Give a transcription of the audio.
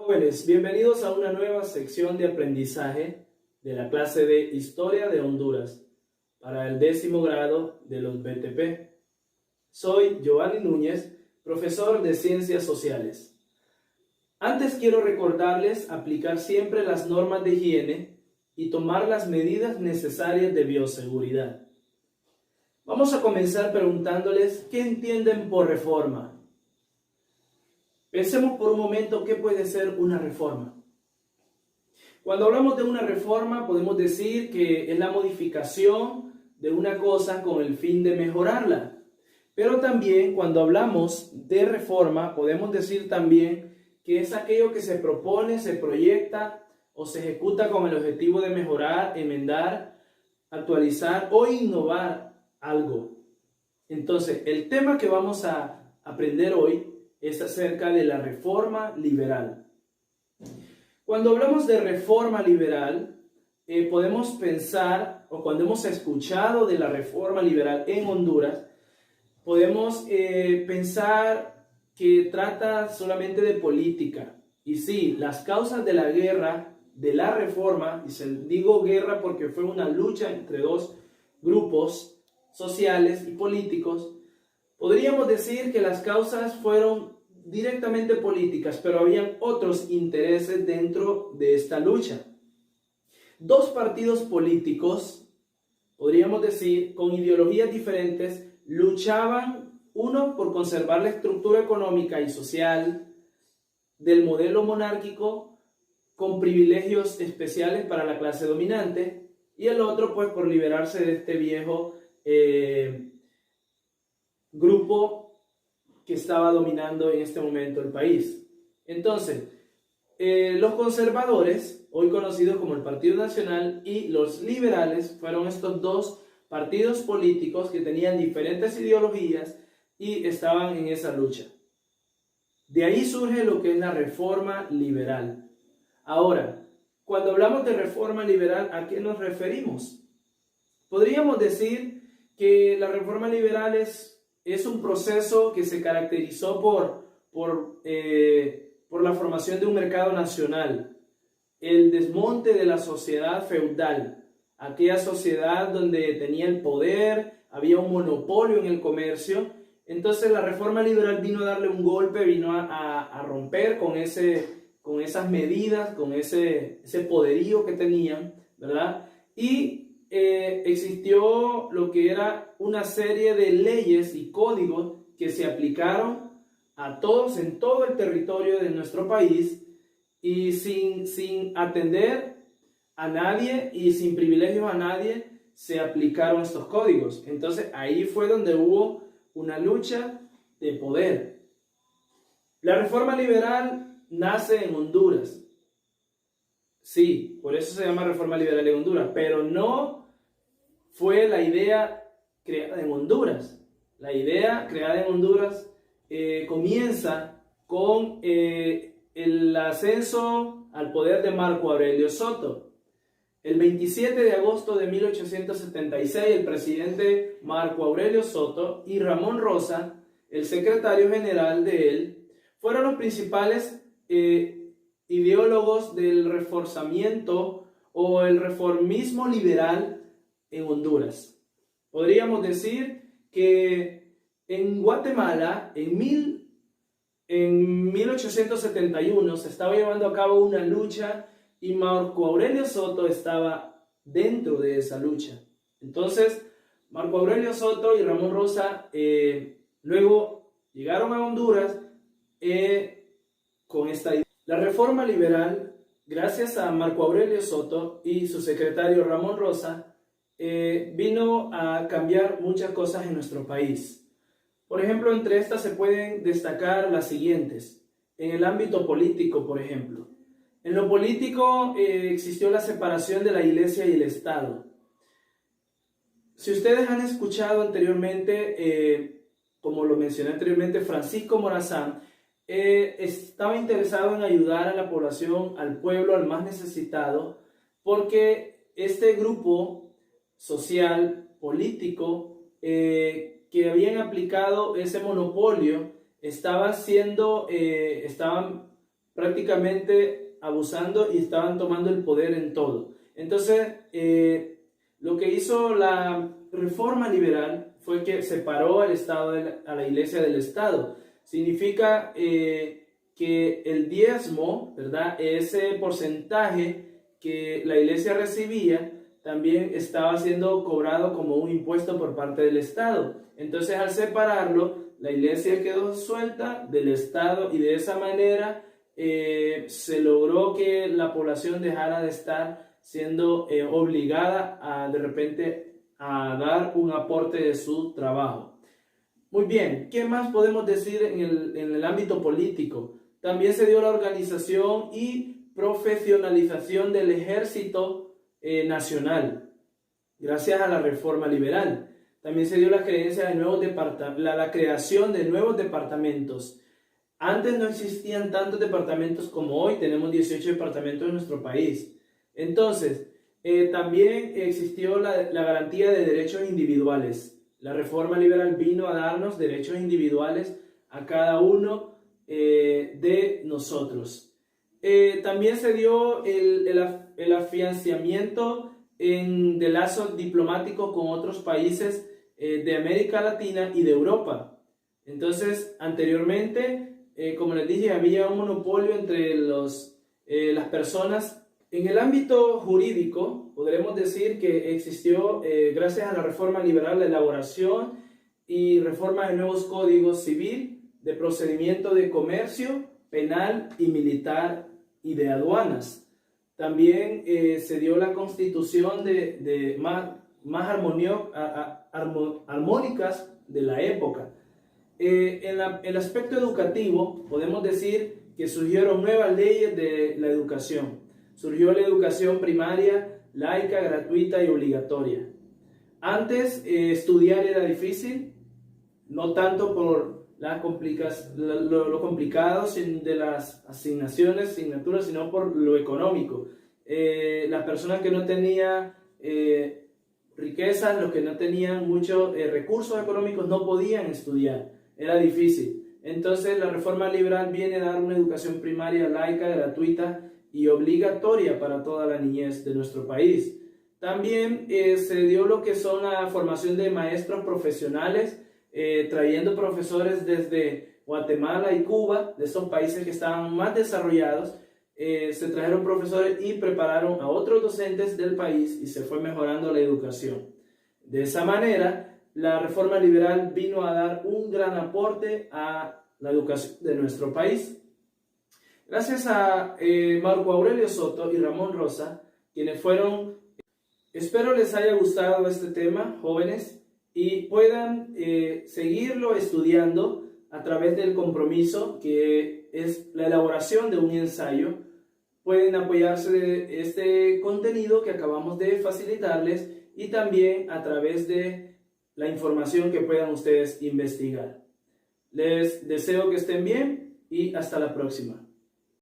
Jóvenes, bienvenidos a una nueva sección de aprendizaje de la clase de Historia de Honduras para el 10º grado de los BTP. Soy Giovanni Núñez, profesor de Ciencias Sociales. Antes quiero recordarles aplicar siempre las normas de higiene y tomar las medidas necesarias de bioseguridad. Vamos a comenzar preguntándoles qué entienden por reforma. Pensemos por un momento qué puede ser una reforma. Cuando hablamos de una reforma podemos decir que es la modificación de una cosa con el fin de mejorarla. Pero también cuando hablamos de reforma podemos decir también que es aquello que se propone, se proyecta o se ejecuta con el objetivo de mejorar, enmendar, actualizar o innovar algo. Entonces, el tema que vamos a aprender hoy es acerca de la reforma liberal. Cuando hablamos de reforma liberal, podemos pensar, o cuando hemos escuchado de la reforma liberal en Honduras, podemos pensar que trata solamente de política. Y sí, las causas de la guerra, de la reforma, y digo guerra porque fue una lucha entre dos grupos sociales y políticos, podríamos decir que las causas fueron directamente políticas, pero habían otros intereses dentro de esta lucha. Dos partidos políticos, podríamos decir, con ideologías diferentes, luchaban, uno por conservar la estructura económica y social del modelo monárquico con privilegios especiales para la clase dominante, y el otro pues por liberarse de este viejo grupo que estaba dominando en este momento el país. Entonces, los conservadores, hoy conocidos como el Partido Nacional, y los liberales fueron estos dos partidos políticos que tenían diferentes ideologías y estaban en esa lucha. De ahí surge lo que es la reforma liberal. Ahora, cuando hablamos de reforma liberal, ¿a qué nos referimos? Podríamos decir que la reforma liberal es un proceso que se caracterizó por la formación de un mercado nacional, el desmonte de la sociedad feudal, aquella sociedad donde tenía el poder, había un monopolio en el comercio. Entonces la reforma liberal vino a darle un golpe, vino a romper con esas medidas, con ese poderío que tenían, ¿verdad? Y existió lo que era una serie de leyes y códigos que se aplicaron a todos en todo el territorio de nuestro país y sin atender a nadie y sin privilegios a nadie se aplicaron estos códigos. Entonces ahí fue donde hubo una lucha de poder. La reforma liberal nace en Honduras. Sí, por eso se llama reforma liberal en Honduras, pero no fue la idea creada en Honduras. La idea creada en Honduras comienza con el ascenso al poder de Marco Aurelio Soto. El 27 de agosto de 1876, el presidente Marco Aurelio Soto y Ramón Rosa, el secretario general de él, fueron los principales ideólogos del reforzamiento o el reformismo liberal en Honduras. Podríamos decir que en Guatemala, en 1871, se estaba llevando a cabo una lucha y Marco Aurelio Soto estaba dentro de esa lucha. Entonces, Marco Aurelio Soto y Ramón Rosa luego llegaron a Honduras con esta idea. La reforma liberal, gracias a Marco Aurelio Soto y su secretario Ramón Rosa, vino a cambiar muchas cosas en nuestro país. Por ejemplo, entre estas se pueden destacar las siguientes. En el ámbito político, por ejemplo. En lo político existió la separación de la Iglesia y el Estado. Si ustedes han escuchado anteriormente, como lo mencioné anteriormente, Francisco Morazán estaba interesado en ayudar a la población, al pueblo, al más necesitado, porque este grupo social, político, que habían aplicado ese monopolio, estaban prácticamente abusando y estaban tomando el poder en todo. Entonces, lo que hizo la reforma liberal fue que separó al Estado a la Iglesia del Estado. Significa que el diezmo, ¿verdad?, ese porcentaje que la Iglesia recibía, también estaba siendo cobrado como un impuesto por parte del Estado. Entonces, al separarlo, la Iglesia quedó suelta del Estado y de esa manera se logró que la población dejara de estar siendo obligada a de repente a dar un aporte de su trabajo. Muy bien, ¿qué más podemos decir en el ámbito político? También se dio la organización y profesionalización del ejército nacional, gracias a la reforma liberal. También se dio la creencia de la creación de nuevos departamentos. Antes no existían tantos departamentos como hoy, tenemos 18 departamentos en nuestro país. Entonces, también existió la garantía de derechos individuales. La reforma liberal vino a darnos derechos individuales a cada uno de nosotros. También se dio el afianzamiento de lazos diplomáticos con otros países de América Latina y de Europa. Entonces, anteriormente, como les dije, había un monopolio entre las personas. En el ámbito jurídico, podremos decir que existió, gracias a la reforma liberal, la elaboración y reforma de nuevos códigos civil, de procedimiento de comercio, penal y militar y de aduanas. También se dio la constitución de más armónicas de la época. En el aspecto educativo, podemos decir que surgieron nuevas leyes de la educación. Surgió la educación primaria, laica, gratuita y obligatoria. Antes estudiar era difícil, no tanto por lo complicado de las asignaturas, sino por lo económico. Las personas que no tenían riquezas, los que no tenían muchos recursos económicos, no podían estudiar, era difícil. Entonces la reforma liberal viene a dar una educación primaria laica, gratuita y obligatoria para toda la niñez de nuestro país. También se dio lo que son la formación de maestros profesionales, trayendo profesores desde Guatemala y Cuba, de esos países que estaban más desarrollados. Se trajeron profesores y prepararon a otros docentes del país y se fue mejorando la educación. De esa manera, la reforma liberal vino a dar un gran aporte a la educación de nuestro país. Gracias a Marco Aurelio Soto y Ramón Rosa, quienes fueron. Espero les haya gustado este tema, jóvenes, y puedan seguirlo estudiando a través del compromiso, que es la elaboración de un ensayo. Pueden apoyarse de este contenido que acabamos de facilitarles y también a través de la información que puedan ustedes investigar. Les deseo que estén bien y hasta la próxima.